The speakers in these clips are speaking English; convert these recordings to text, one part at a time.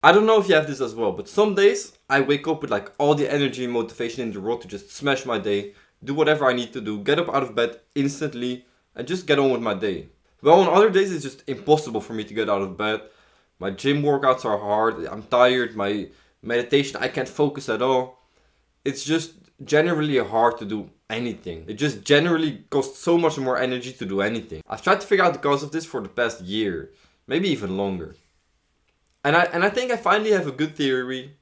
I don't know if you have this as well, but some days I wake up with like all the energy and motivation in the world to just smash my day, do whatever I need to do, get up out of bed instantly, and just get on with my day. Well, on other days it's just impossible for me to get out of bed. My gym workouts are hard, I'm tired, my meditation, I can't focus at all. It's just generally hard to do anything. It just generally costs so much more energy to do anything. I've tried to figure out the cause of this for the past year, maybe even longer. And I think I finally have a good theory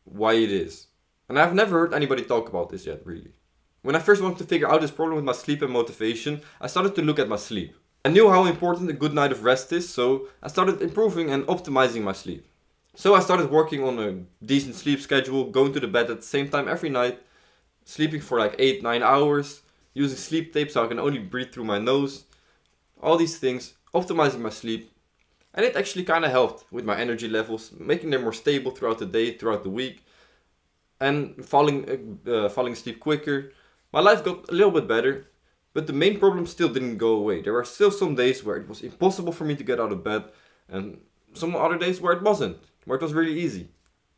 why it is. And I've never heard anybody talk about this yet, really. When I first wanted to figure out this problem with my sleep and motivation, I started to look at my sleep. I knew how important a good night of rest is, so I started improving and optimizing my sleep. So I started working on a decent sleep schedule, going to the bed at the same time every night, sleeping for like 8-9 hours, using sleep tape so I can only breathe through my nose. All these things, optimizing my sleep. And it actually kind of helped with my energy levels, making them more stable throughout the day, throughout the week, and falling asleep quicker. My life got a little bit better, but the main problem still didn't go away. There were still some days where it was impossible for me to get out of bed, and some other days where it wasn't, where it was really easy.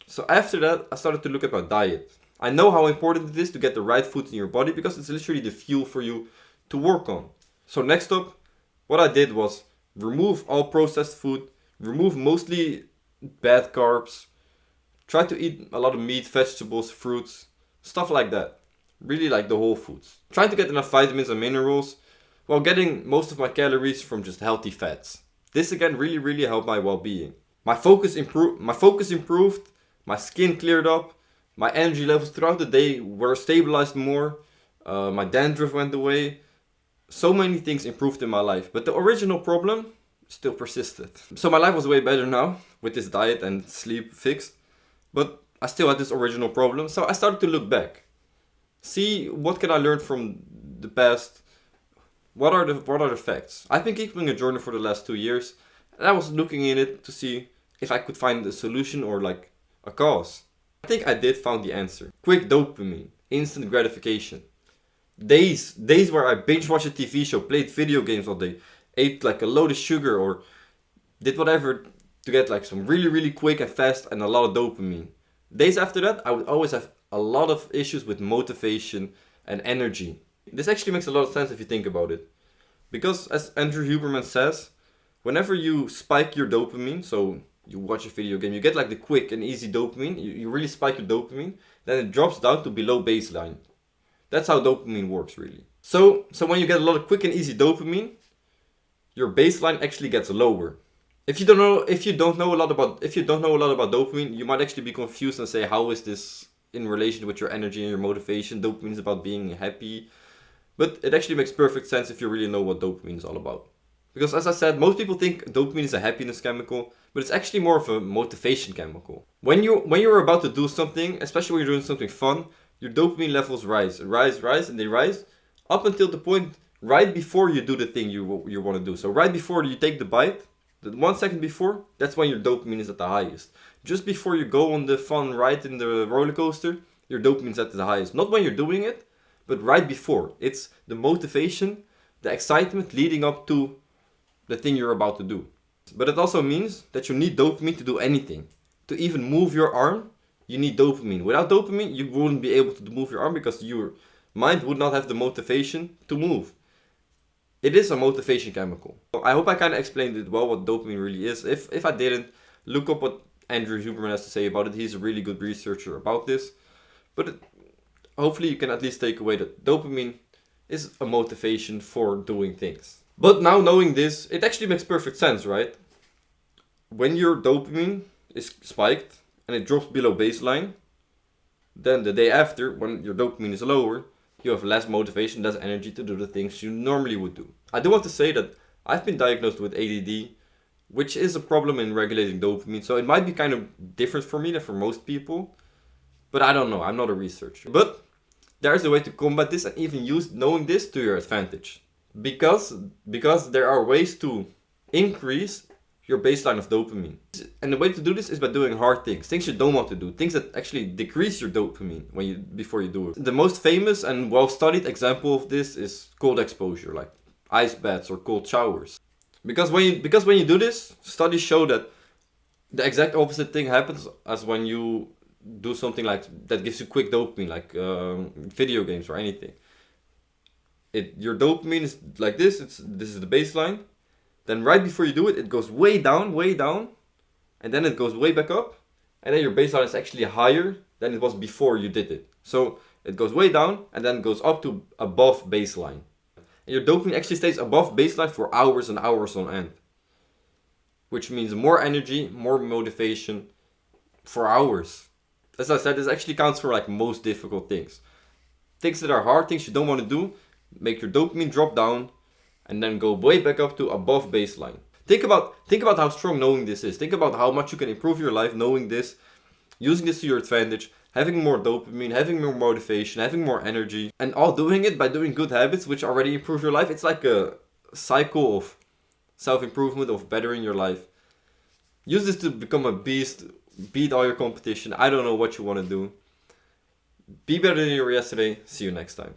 So after that, I started to look at my diet. I know how important it is to get the right foods in your body because it's literally the fuel for you to work on. So next up, what I did was remove all processed food, remove mostly bad carbs, try to eat a lot of meat, vegetables, fruits, stuff like that. Really like the whole foods. Trying to get enough vitamins and minerals while getting most of my calories from just healthy fats. This again really helped my well-being. My focus improved, my skin cleared up, my energy levels throughout the day were stabilized more, my dandruff went away. So many things improved in my life, but the original problem still persisted. So my life was way better now with this diet and sleep fixed, but I still had this original problem. So I started to look back, see what can I learn from the past. What are the facts? I've been keeping a journal for the last 2 years, and I was looking in it to see if I could find a solution or like a cause. I think I did found the answer. Quick dopamine, instant gratification. Days where I binge watched a TV show, played video games all day, ate like a load of sugar or did whatever to get like some really quick and fast and a lot of dopamine. Days after that, I would always have a lot of issues with motivation and energy. This actually makes a lot of sense if you think about it. Because as Andrew Huberman says, whenever you spike your dopamine, so you watch a video game, you get like the quick and easy dopamine, you really spike your dopamine, then it drops down to below baseline. That's how dopamine works, really. So when you get a lot of quick and easy dopamine, your baseline actually gets lower. If you don't know a lot about dopamine, you might actually be confused and say, how is this in relation with your energy and your motivation? Dopamine is about being happy. But it actually makes perfect sense if you really know what dopamine is all about. Because as I said, most people think dopamine is a happiness chemical, but it's actually more of a motivation chemical. When you're about to do something, especially when you're doing something fun, your dopamine levels rise, and they rise up until the point right before you do the thing you want to do. So right before you take the bite, the 1 second before, that's when your dopamine is at the highest. Just before you go on the fun ride in the roller coaster, your dopamine is at the highest. Not when you're doing it, but right before. It's the motivation, the excitement leading up to the thing you're about to do. But it also means that you need dopamine to do anything. To even move your arm, you need dopamine. Without dopamine, you wouldn't be able to move your arm because your mind would not have the motivation to move. It is a motivation chemical. I hope I kind of explained it well what dopamine really is. If I didn't, look up what Andrew Huberman has to say about it. He's a really good researcher about this. But hopefully you can at least take away that dopamine is a motivation for doing things. But now knowing this, it actually makes perfect sense, right? When your dopamine is spiked and it drops below baseline, then the day after, when your dopamine is lower, you have less motivation, less energy to do the things you normally would do. I do want to say that I've been diagnosed with ADD, which is a problem in regulating dopamine, so it might be kind of different for me than for most people, but I don't know, I'm not a researcher. But there's a way to combat this and even use knowing this to your advantage. Because there are ways to increase your baseline of dopamine. And the way to do this is by doing hard things you don't want to do, things that actually decrease your dopamine before you do it. The most famous and well-studied example of this is cold exposure, like ice baths or cold showers. Because when you do this, studies show that The exact opposite thing happens as when you do something like that gives you quick dopamine, like video games or anything. Your dopamine is like this. This is the baseline. Then right before you do it, it goes way down, and then it goes way back up, and then your baseline is actually higher than it was before you did it. So it goes way down and then goes up to above baseline. And your dopamine actually stays above baseline for hours and hours on end, which means more energy, more motivation for hours. As I said, this actually counts for like most difficult things. Things that are hard, things you don't want to do, make your dopamine drop down and then go way back up to above baseline. Think about how strong knowing this is. Think about how much you can improve your life knowing this, using this to your advantage, having more dopamine, having more motivation, having more energy, and all doing it by doing good habits which already improve your life. It's like a cycle of self-improvement, of bettering your life. Use this to become a beast, beat all your competition. I don't know what you want to do. Be better than you were yesterday. See you next time.